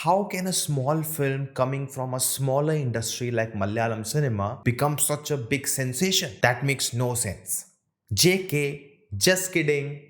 How can a small film coming from a smaller industry like Malayalam cinema become such a big sensation? That makes no sense. JK, just kidding.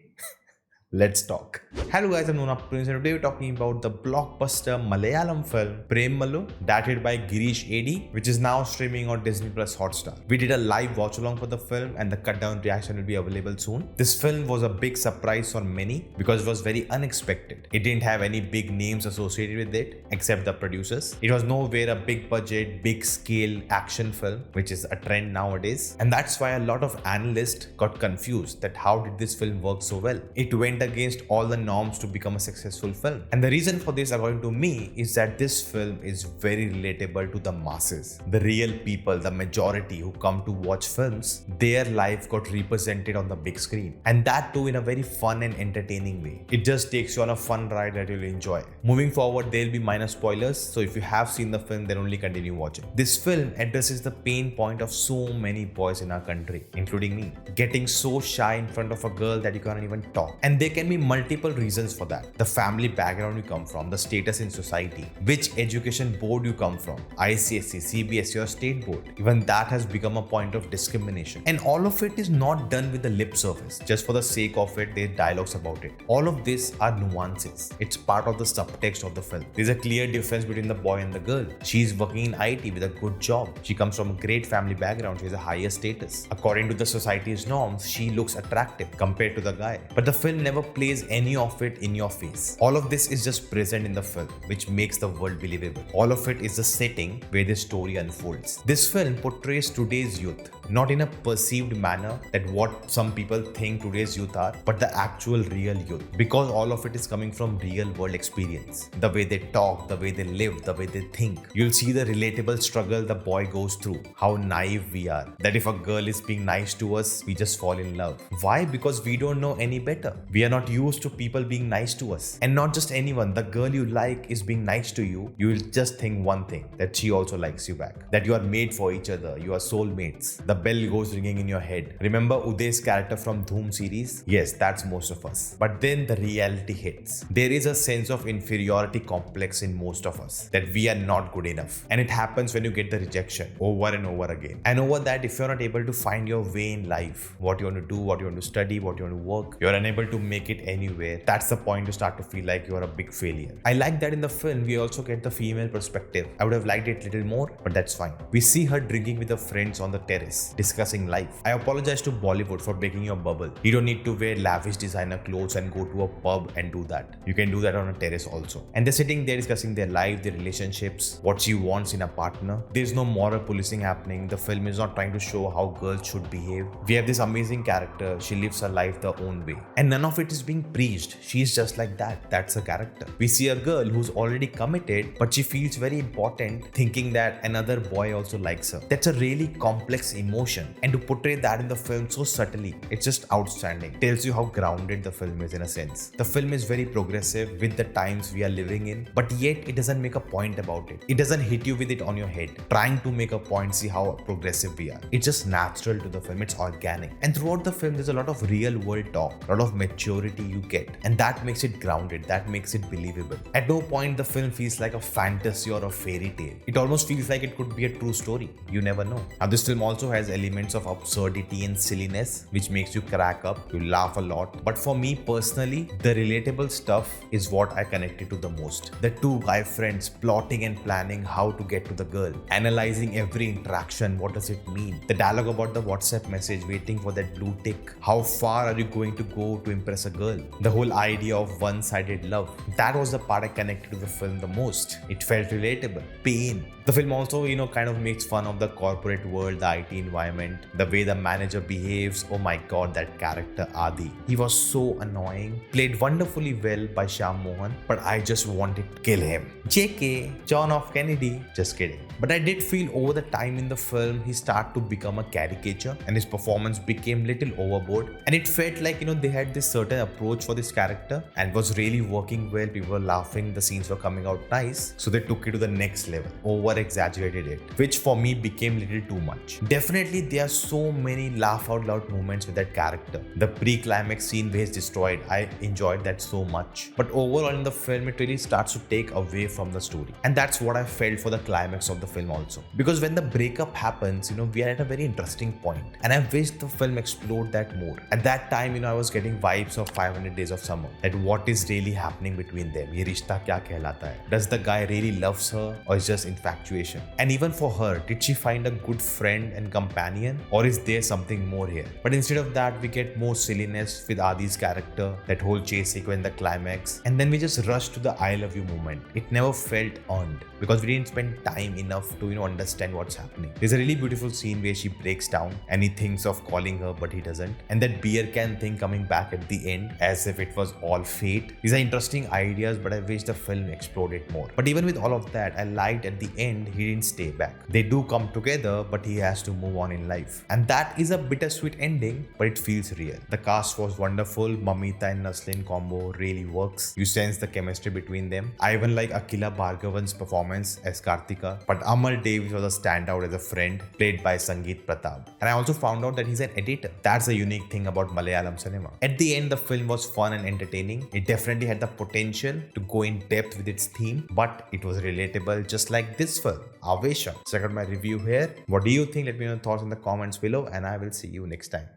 Let's talk. Hello guys, I'm Nona. Today we're talking about the blockbuster Malayalam film Premalu, directed by Girish A, which is now streaming on Disney Plus Hotstar. We did a live watch along for the film and the cut down reaction will be available soon. This film was a big surprise for many because it was very unexpected. It didn't have any big names associated with it except the producers. It was nowhere a big budget, big scale action film, which is a trend nowadays. And that's why a lot of analysts got confused that how did this film work so well? It went against all the norms to become a successful film. And the reason for this, according to me, is that this film is very relatable to the masses. The real people, the majority who come to watch films, their life got represented on the big screen. And that too in a very fun and entertaining way. It just takes you on a fun ride that you'll enjoy. Moving forward, there'll be minor spoilers, so if you have seen the film, then only continue watching. This film addresses the pain point of so many boys in our country, including me. Getting so shy in front of a girl that you can't even talk. And there can be multiple reasons for that. The family background you come from, the status in society, which education board you come from, ICSE, CBSE or state board. Even that has become a point of discrimination. And all of it is not done with the lip service. Just for the sake of it, there are dialogues about it. All of this are nuances. It's part of the subtext of the film. There's a clear difference between the boy and the girl. She's working in IT with a good job. She comes from a great family background. She has a higher status. According to the society's norms, she looks attractive compared to the guy. But the film never plays any of it in your face. All of this is just present in the film, which makes the world believable. All of it is the setting where the story unfolds. This film portrays today's youth, not in a perceived manner that what some people think today's youth are, but the actual real youth. Because all of it is coming from real world experience. The way they talk, the way they live, the way they think. You'll see the relatable struggle the boy goes through, how naive we are. That if a girl is being nice to us, we just fall in love. Why? Because we don't know any better. We are not used to people being nice to us. And not just anyone, the girl you like is being nice to you, you will just think one thing, that she also likes you back. That you are made for each other, you are soulmates. The bell goes ringing in your head. Remember Uday's character from Dhoom series? Yes, that's most of us. But then the reality hits. There is a sense of inferiority complex in most of us, that we are not good enough. And it happens when you get the rejection over and over again. And over that, if you're not able to find your way in life, what you want to do, what you want to study, what you want to work, you're unable to make it anywhere, that's the point you start to feel like you're a big failure. I like that in the film, we also get the female perspective. I would have liked it a little more, but that's fine. We see her drinking with her friends on the terrace, discussing life. I apologize to Bollywood for breaking your bubble. You don't need to wear lavish designer clothes and go to a pub and do that. You can do that on a terrace also. And they're sitting there discussing their life, their relationships, what she wants in a partner. There's no moral policing happening. The film is not trying to show how girls should behave. We have this amazing character. She lives her life the own way. And none of it is being preached. She's just like that. That's a character. We see a girl who's already committed, but she feels very important, thinking that another boy also likes her. That's a really complex emotion. And to portray that in the film so subtly, it's just outstanding. Tells you how grounded the film is in a sense. The film is very progressive with the times we are living in, but yet it doesn't make a point about it. It doesn't hit you with it on your head, trying to make a point, see how progressive we are. It's just natural to the film. It's organic. And throughout the film, there's a lot of real world talk, a lot of maturity you get. And that makes it grounded. That makes it believable. At no point the film feels like a fantasy or a fairy tale. It almost feels like it could be a true story. You never know. Now this film also has elements of absurdity and silliness, which makes you crack up, you laugh a lot. But for me personally, the relatable stuff is what I connected to the most. The two guy friends plotting and planning how to get to the girl, analyzing every interaction, what does it mean? The dialogue about the WhatsApp message, waiting for that blue tick. How far are you going to go to impress a girl? The whole idea of one-sided love. That was the part I connected to the film the most. It felt relatable. Pain. The film also, kind of makes fun of the corporate world, the IT environment, the way the manager behaves. Oh my god, that character Adi. He was so annoying. Played wonderfully well by Shyam Mohan, but I just wanted to kill him. JK, John F. Kennedy. Just kidding. But I did feel over the time in the film, he started to become a caricature and his performance became little overboard. And it felt like, they had this certain certain approach for this character and was really working well. People were laughing, the scenes were coming out nice, so they took it to the next level, over exaggerated it, which for me became little too much. Definitely there are so many laugh out loud moments with that character. The pre-climax scene where he's destroyed, I enjoyed that so much, but overall in the film it really starts to take away from the story, and that's what I felt for the climax of the film also, because when the breakup happens, we are at a very interesting point, and I wish the film explored that more. At that time, I was getting vibes of 500 Days of Summer, that what is really happening between them, ye rishta kya kehlata hai, does the guy really loves her or is just infatuation, and even for her, did she find a good friend and companion, or is there something more here? But instead of that, we get more silliness with Adi's character, that whole chase sequence, the climax, and then we just rush to the I love you moment. It never felt earned because we didn't spend time enough to understand what's happening. There's a really beautiful scene where she breaks down and he thinks of calling her but he doesn't, and that beer can thing coming back at the end as if it was all fate. These are interesting ideas, but I wish the film explored it more. But even with all of that, I liked at the end he didn't stay back. They do come together, but he has to move on in life, and that is a bittersweet ending, but it feels real. The cast was wonderful. Mamitha and Naslen combo really works. You sense the chemistry between them. I even like Akhila Bhargavan's performance as Kartika, but Amar Davis was a standout as a friend, played by Sangeeth Prathap. And I also found out that he's an editor. That's a unique thing about Malayalam cinema. At the end, the film was fun and entertaining. It definitely had the potential to go in depth with its theme, but it was relatable, just like this film, Avesha. Check out my review here. What do you think? Let me know your thoughts in the comments below, and I will see you next time.